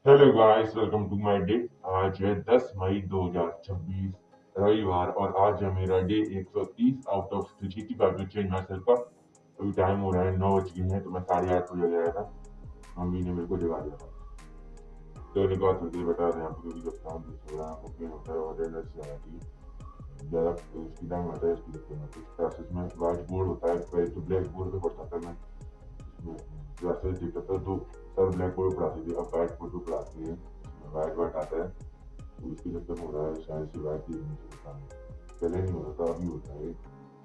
Hello guys, welcome to my day. आज है 10 मई 2026 रविवार और आज है मेरा day 130 out of 365 change my self का। अभी टाइम हो रहा है 9 बज गए हैं, तो मैं 8:30 बजे गया था। मम्मी ने मेरे को जगा दिया था। तो निकाल करके बता रहे हैं आपको, क्योंकि जब काम हो रहा है आपको पेन होता है और एनर्जी आ जाती है ज़्यादा, तो इसकी टाइम आता है। इसकी जब मैं कुछ क्लासेस में व्हाइट बोर्ड होता है, पहले तो ब्लैक बोर्ड पे पढ़ता था मैं। उसमें क्लासेस देखता था तो सर ब्लैक बोर्ड पढ़ाती थी, अब व्हाइट बोर्ड पे पढ़ाती है। वाइट वाइट आता है, तो इसकी जब तक हो रहा है शायद से वाइट ही मुझे पता नहीं, पहले नहीं होता था, अभी होता है।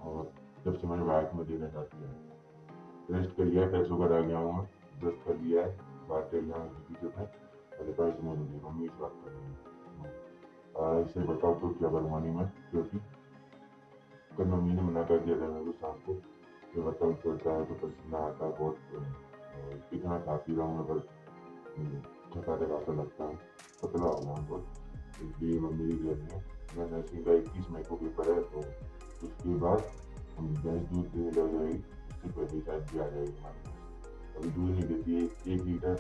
और जब से मैंने वाइट में देना स्टार्ट किया है, रेस्ट कर लिया है, पैसों का आ गया हूँ मैं, ब्रश कर लिया है, बात कर लिया जो है। अरे पैसे नहीं मिले, मम्मी से बात कर रही है। इसे बताओ तो क्या बनवानी मैं, क्योंकि कल मम्मी ने मना कर दिया था मेरे को शाम को कि बताओ चलता है तो पसीना आता है बहुत, कितना खा पी रहा हूँ मैं, पर थका थका लगता है, पतला हो गया हूँ बहुत। इसलिए मम्मी की घर में मैं नर्सिंग का 21 मई को पेपर है, तो उसके बाद हम भैंस दूध देने लग जाएगी। उससे पहले शायद भी आ जाएगी हमारे पास। अभी दूध नहीं देती है, 1 लीटर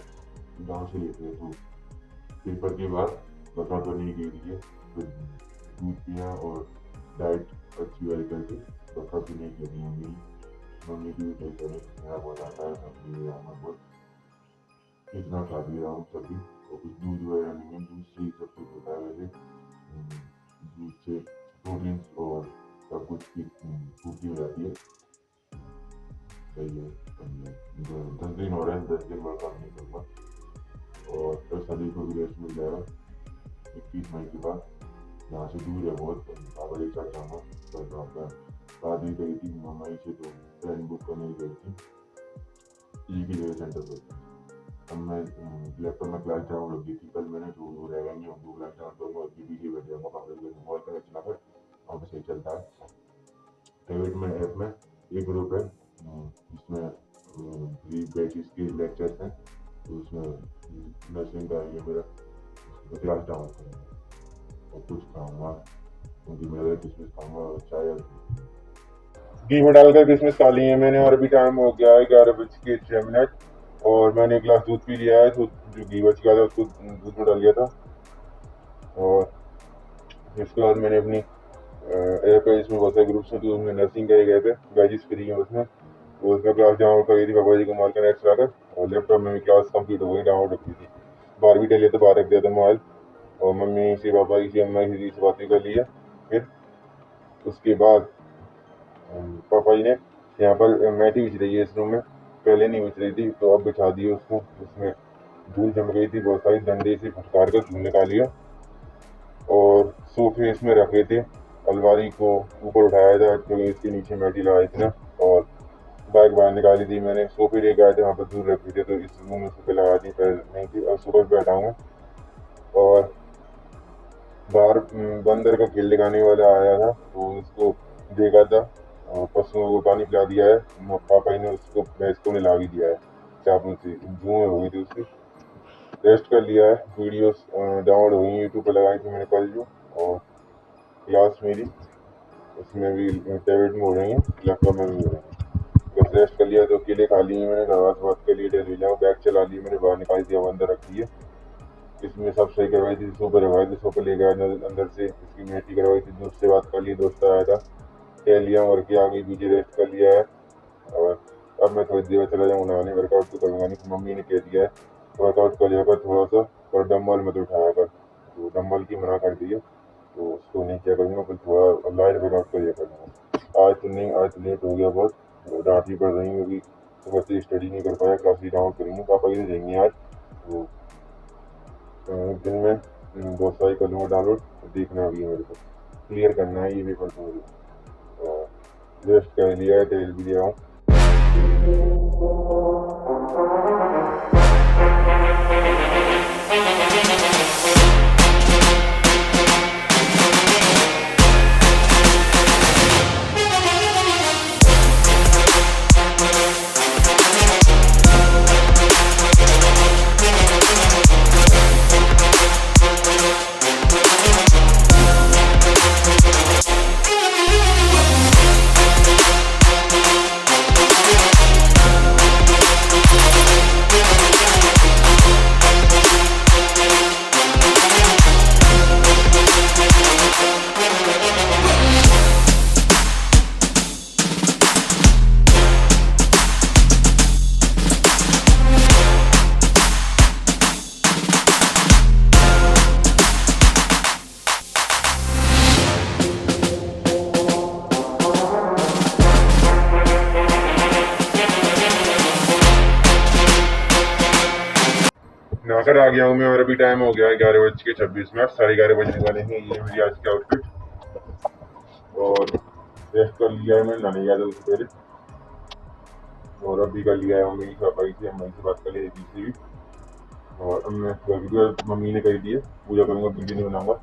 गाँव से लेते हैं, तो पेपर के बाद बता तो नहीं गई थी, फिर दूध पिया और डाइट अच्छी वाली करके बता भी नहीं करी मम्मी। मम्मी की भी नहीं करे, मेरा बहुत आता है, अपनी बहुत इतना खा भी रहा हूँ सभी। और कुछ दूध वगैरह नहीं है, दूध से ही सब कुछ होता है वैसे। दूध से प्रोटीन्स और सब कुछ की पूर्ति हो जाती है। सही है, सही है। 10 दिन हो रहे हैं, 10 दिन वर्कआउट नहीं करूँगा और 10 तारीख को भी रेस्ट मिल जाएगा 21 मई के बाद। यहाँ से दूर है बहुत, पापा के साथ जाऊँगा। पर आपका बात भी करी थी मम्मी से, तो ट्रेन बुक करने की गई थी, एक ही जगह सेंटर पर। अब मैं लैपटॉप में क्लास डाउन लगी थी कल मैंने, तो वो रहेगा नहीं, अब क्लास डाउन करूँगा, उसके पीछे बैठ जाऊँगा, पापा के मोबाइल कनेक्शन पर वहाँ पर सही चलता है। प्राइवेट में ऐप में एक ग्रुप है, जिसमें फ्री बैचेस के लेक्चर्स हैं, तो उसमें नर्सिंग का ये मेरा क्लास डाउन करूँगा और कुछ खाऊँगा, क्योंकि मेरा किसमिस खाऊँगा और चाय घी में डालकर किसमिस खा ली है मैंने। और अभी टाइम हो गया है 11:06 और मैंने एक गिलास दूध पी लिया है, तो जो घी बच गया था उसको दूध में डाल दिया था। और इसके बाद मैंने अपनी ऐप है, इसमें बहुत सारे ग्रुप्स हैं, तो उसमें नर्सिंग का एक ऐप है, बैचेस फ्री है उसमें, तो उसमें क्लास डाउनलोड करी थी पापा जी को मोबाइल कनेक्ट कराकर। और लैपटॉप में भी क्लास कंप्लीट हो गई, डाउनलोड रखी थी, बाहर भी डलिए तो बाहर रख दिया था मोबाइल। और मम्मी से पापा की से अम्मा की से बातें कर ली है। फिर उसके बाद पापा जी ने यहाँ पर मैटी बिछ रही है इस रूम में, पहले नहीं बिछ रही थी, तो अब बिछा दी उसको। उसमें धूल जम गई थी बहुत सारी, डंडे से फटकार कर धूल निकाली है। और सोफे इसमें रखे थे, अलमारी को ऊपर उठाया था क्योंकि इसके नीचे मैटी लगाई थी ना। और बाइक बाहर निकाली थी मैंने, सोफे लेके आए थे, वहाँ पर धूल रखी थी, तो इस रूम में सोफे लगा दी, पहले नहीं थी। अब सुबह बैठा हूँ और बाहर बंदर का खेल दिखाने वाला आया था, तो उसको देखा था और पशुओं को पानी पिला दिया है। पापा ने उसको भैंस को नहला भी दिया है चाबू से, धुएं हो गई थी उसकी। रेस्ट कर लिया है, वीडियोस डाउनलोड हुई यूट्यूब पर लगाई थी मैंने कल जो। और क्लास मेरी उसमें भी टैबलेट में हो रही है, लैपटॉप में भी हो रही है। बस रेस्ट कर लिया, तो अकेले खा ली है मैंने, घर बात के लिए डेली जाऊँ, बैग चला ली मैंने, बाहर निकाल दिया, अंदर रख दी है। इसमें सब सही करवाई थी, सोफे रखवाए थे, सोफे ले गया अंदर से, इसकी मेटी करवाई थी, दोस्त से बात कर ली, दोस्त आया था, कह लिया और के आगे पीछे रेस्ट कर लिया है। और अब मैं थोड़ी देर चला जाऊँ नहाने, वर्कआउट तो करूँगा नहीं, मम्मी ने कह दिया है वर्कआउट कर लिया कर थोड़ा सा, पर डम्बल मत उठाया कर, तो डम्बल की मना कर दी है, तो उसको नहीं किया करूँगा, फिर थोड़ा लाइट वर्कआउट कर लिया करूँगा। आज तो नहीं, आज तो लेट हो गया बहुत, डांट ही पड़ रही होगी, सुबह से स्टडी नहीं कर पाया, क्लास ही डाउन करेंगे, पापा ही जाएंगे आज। तो दिन में बहुत सारी करूँगा डाउनलोड, देखना भी है मेरे को, क्लियर करना है ये पेपर को मुझे। रेस्ट कर लिया है, टेल भी लिया हूँ। नहाकर आ गया हूँ मैं और अभी टाइम हो गया है 11:26 11:30 बजने वाले हैं। ये मेरी आज की आउटफिट और रेस्ट कर लिया है, मैं नहाने गया था उससे पहले और अभी कर लिया है मम्मी पापा से, अम्मा से बात कर ली थी भी और अब मैं मम्मी ने कर दी है, पूजा करूँगा, वीडियो नहीं बनाऊंगा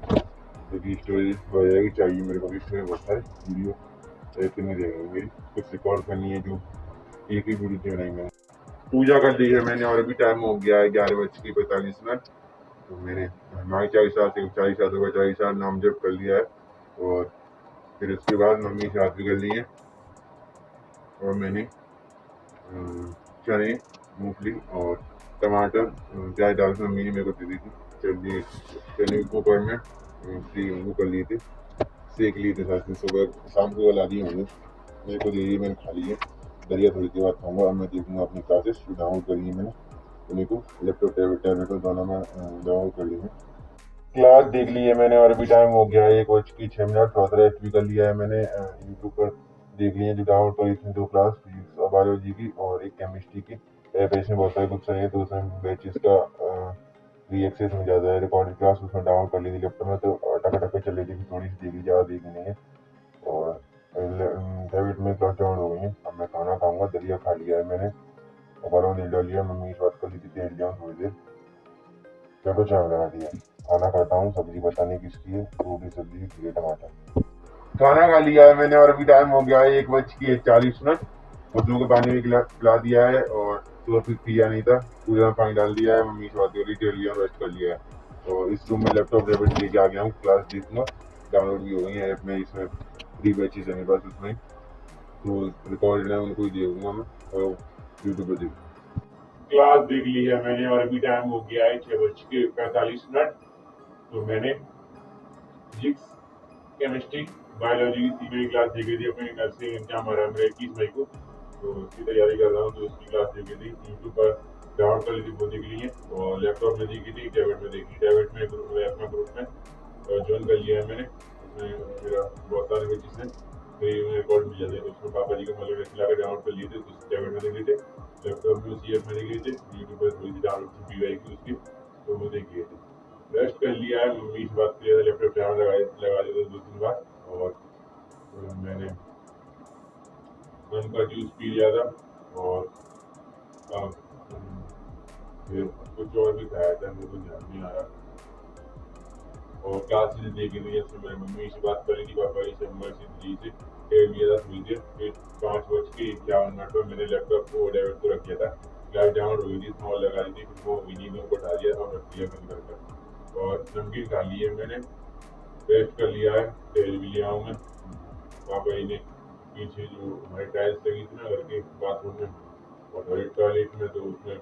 क्योंकि स्टोरेज हो जाएगी, चाहिए मेरे को भी इसमें बहुत सारे वीडियो ऐसे नहीं रहेंगे, मेरी कुछ रिकॉर्ड करनी है जो एक ही वीडियो से बनाएंगे। पूजा कर ली है मैंने और अभी टाइम हो गया है 11:45। तो मैंने हमारे 40 साल नाम जप कर लिया है और फिर उसके बाद मम्मी से हाथ भी कर ली है और मैंने चने, मूंगफली और टमाटर प्याज डाल के मम्मी ने मेरे को दे दी थी। चलिए चने को कुकर में वो कर लिए थे, सेक लिए थे, साथ में सुबह शाम को ला दिए होंगे, मेरे को दे दिए, मैंने खा लिए। दलिया थोड़ी देर बाद खाऊंगा। अब मैं देखूंगा अपनी क्लासेस डाउनलोड करी है मैंने, उन्हीं को लैपटॉप टैबलेट दोनों में डाउनलोड कर ली है। क्लास देख ली है मैंने और अभी टाइम हो गया है 1:06 थोड़ा रेस्ट भी कर लिया है मैंने। यूट्यूब पर देख लिए जो डाउनलोड करी थी 2 क्लास, फिजिक्स और बायोलॉजी की और एक केमिस्ट्री की। बैच में बहुत सारे बुक्स हैं तो उसमें बैचेस का फ्री एक्सेस मिल जाता है, रिकॉर्डेड क्लास उसमें डाउनलोड कर ली थी लैपटॉप में, तो अटक पे चल रही थी, थोड़ी सी देखी, ज़्यादा देखी नहीं है और टैबलेट में क्लास डाउनलोड हो गई है। अब मैं खाना खाऊंगा, दलिया खा लिया है मैंने और बालों में तेल डाल लिया, मम्मी से बात कर ली थी, तेल दिया थोड़ी देर, चलो चाय लगा दिया। खाना खाता हूँ, सब्जी बताने किसकी है, रोटी सब्जी खीरे टमाटर। खाना खा लिया है मैंने और अभी टाइम हो गया है 1:40। पशुओं को पानी भी पिला दिया है और सुबह फिर पिया नहीं था, पूजा में पानी डाल दिया है, मम्मी से बात हो रही थी, लिया रेस्ट कर लिया है और इस रूम में लैपटॉप टैबलेट लेके आ गया हूँ। क्लास देखूंगा, डाउनलोड भी हो गई है ऐप में, इसमें फ्री बैचेस है मेरे पास, उसमें तो रिकॉर्ड है उनको ही देखूंगा मैं और यूट्यूब पर देखूंगा। क्लास देख ली है मैंने और अभी टाइम हो गया है 6:45। तो मैंने फिजिक्स, केमिस्ट्री, बायोलॉजी की 3 क्लास देखी थी। अपनी नर्सिंग एग्जाम आ रहा है मेरा 21 मई को, तो उसकी तैयारी कर रहा हूँ, तो उसकी क्लास देखी थी, यूट्यूब पर डाउनलोड कर ली थी, वो देख ली है और लैपटॉप में देखी थी, टैबलेट में देखी, टैबलेट में ग्रुप में ज्वाइन कर लिया है मैंने, उसमें मेरा बहुत सारे बच्चे हैं रिकॉर्ड मिल जाते हैं, तो उसमें पापा जी का मतलब खिला कर डाउनलोड कर लिए थे, तो उस टैबलेट में देख लिए थे, लैपटॉप में उसी ऐप में देख लिए थे, यूट्यूब पर थोड़ी सी डाउनलोड की की उसकी, तो वो देख लिए थे। रेस्ट कर लिया है, मम्मी से बात किया था, लैपटॉप चार्ज लगा दिया था 2-3 बार और मैंने उनका जूस पी लिया था और फिर कुछ और भी खाया था, मेरे को ध्यान नहीं आ रहा और क्लासेस देखी थी, जैसे मैंने मम्मी से बात करी थी, पापा जी से, अम्मा जी से टेल लिया था थोड़ी देर, फिर 5:51 पर मैंने लैपटॉप को डेबिट को रख दिया था, क्लास डाउनलोड हो गई थी, स्मॉल लगा दी थी, फिर वो विनीगर को उठा दिया था और रख दिया बंद कर और नमकीन खा ली है मैंने, रेस्ट कर लिया है, तेल भी लिया हूँ मैं। पापा जी ने पीछे जो हमारी टाइल्स लगी थी ना घर के बाथरूम में और टॉयलेट में, तो उसमें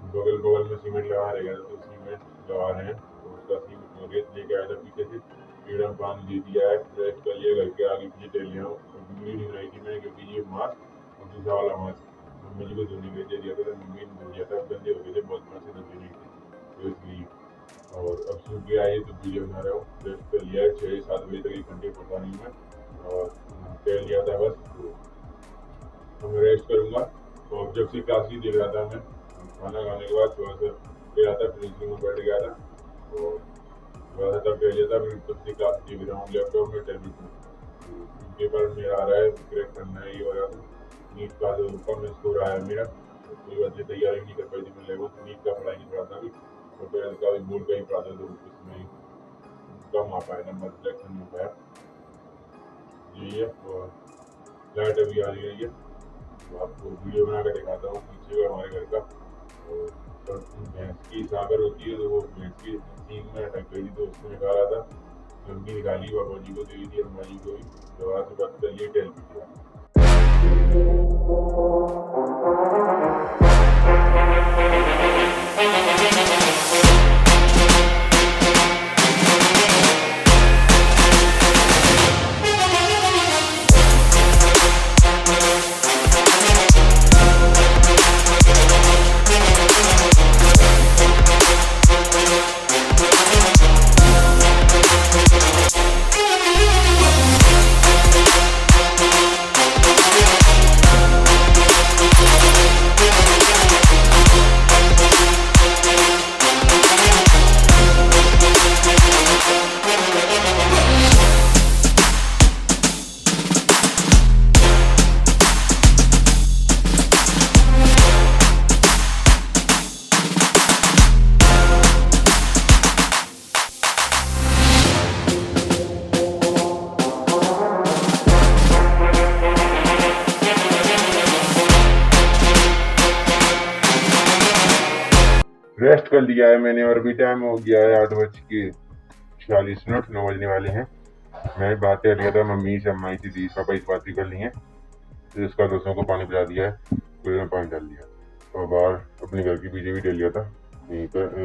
बगल में सीमेंट लगा रहेगा, तो सीमेंट लगा रहे हैं, तो उसका सीमेंट रेत लेके आया था पीछे से, कीड़ा पानी दे दिया है, रेस्ट कर लिया, घर के आगे पीछे टेल लिया हूँ। वीडियो नहीं बनाई थी मैंने क्योंकि ये मास्क और दूसरा वाला मास्क मम्मी जी को धोने के लिए दिया था, मम्मी ने धो दिया था, गंदे हो गए थे बहुत, से धोने नहीं थे, तो इसलिए और अब सूख गया है, तो वीडियो बना रहा हूँ। रेस्ट कर लिया है, 6-7 बजे तक 1 घंटे पड़ता नहीं मैं और टेल लिया था बस, तो मैं रेस्ट करूँगा। और जब से क्लास ही देख रहा था मैं, खाना खाने के बाद थोड़ा सा गया था, फिर में बैठ गया था और थोड़ा सा तब लिया था, फिर तब से क्लास देख रहा हूँ लैपटॉप में, टैबलेट में। पेपर मेरा आ रहा है, क्रैक करना है, ये हो रहा था, नीट का जो कम स्कोर आया मेरा, तो कोई बात नहीं, तैयारी नहीं कर पाई थी मैं, लेवल नीट का पढ़ाई नहीं पढ़ा था अभी, और ट्वेल्थ का भी बोर्ड का ही पढ़ा था, तो उसमें कम आ पाया, नंबर सिलेक्शन नहीं हो पाया, यही है। और लाइट अभी आ रही है, तो आपको वीडियो बना कर दिखाता हूँ पीछे का हमारे घर का। और भैंस की सागर होती है, तो वो भैंस की सींग में अटक गई थी, तो उसको निकाला था, लंबी निकाली, पापा जी को दे दी थी, अम्मा जी को भी, दवा से बात कर लिए, टेल भी दिया। रेस्ट कर लिया है मैंने और अभी टाइम हो गया है 8:46 9 बजने वाले हैं। मैं बात कर लिया था मम्मी से, अम्मा की दी पापा इस बात भी कर ली है। फिर उसका दोस्तों को पानी पिला दिया है, कुएं में पानी डाल दिया और बाहर अपने घर के पीछे भी डाल लिया था। यहीं पर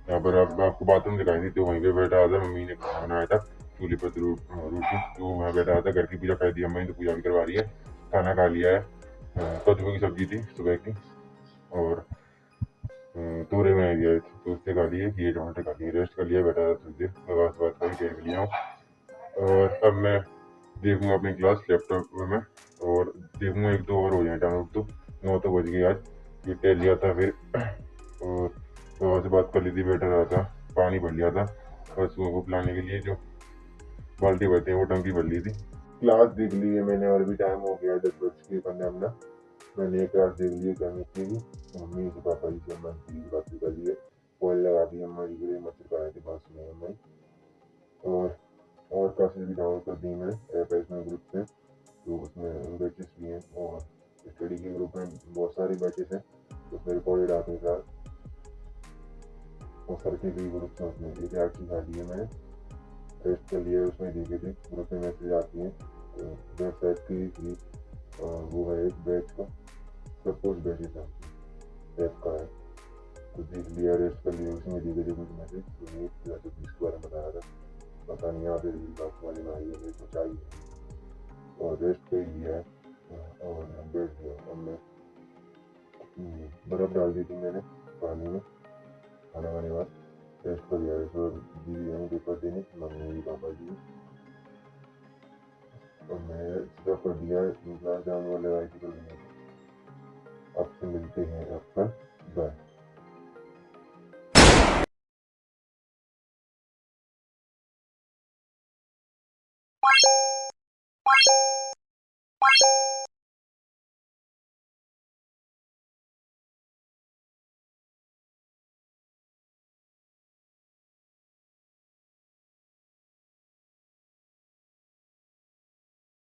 यहाँ पर आपको बाथरूम दिखाई दी तो वहीं पे बैठा था। मम्मी ने खाना बनाया था चूल्हे पर रोटी, तो वहाँ बैठा था। घर की पूजा कर दी अम्मा ने, तो पूजा भी करवा रही है। खाना खा लिया है, कद्दू की सब्जी थी सुबह की और तूरे में दिया तो उससे खा लिए, ये टमाटर खा लिए, रेस्ट कर लिया, बैठा था थोड़ी देर, बात करी, टेर लिया हूँ। और अब मैं देखूंगा अपनी क्लास लैपटॉप में और देखूंगा 1-2 और हो जाए टाइम। तो 9 तो बज गई आज, ये टेर लिया था फिर और वहाँ से बात कर ली थी, बैठा रहा था, पानी भर लिया था पशुओं को पिलाने के लिए, जो बाल्टी भरते हैं वो टंकी भर ली थी। क्लास देख ली है मैंने और भी टाइम हो गया 10:15। मैंने एक क्लास देख ली है केमिस्ट्री की, मम्मी से पापा जी से अम्मा की बात भी कर ली है, कॉल लगा दी अम्मा जी के लिए, मच्छर का आए थे पास में अम्मा। और क्लासेस भी डाउनलोड कर दी मैंने ऐप में ग्रुप से, तो उसमें बैचेस भी हैं और स्टडी के ग्रुप में बहुत सारे बैचेस हैं, उसमें रिकॉर्डेड आते हैं क्लास और सर के भी ग्रुप में, उसमें एक ऐप सिखा दी है मैंने, टेस्ट कर लिया उसमें देखे थे, ग्रुप में मैसेज आती हैं। तो वेबसाइट की वो है एक बैच का, सब कुछ बैचेस है ऐप का है, तो देख लिया, रेस्ट कर लिया, उसमें देखे थे कुछ मैसेज, तो ये इसके बारे में बता रहा था, पता नहीं यहाँ पे बात वाली में आई है, मेरे को चाहिए और रेस्ट कर लिया है और बैठ गया। अब मैं बर्फ़ डाल दी थी मैंने पानी में खाना खाने के बाद, रेस्ट कर लिया। तो दीदी आई पेपर देने, मम्मी पापा जी, और मैं सीधा कर दिया क्लास जाने वाले आई थी। आपसे मिलते हैं आपका, बाय।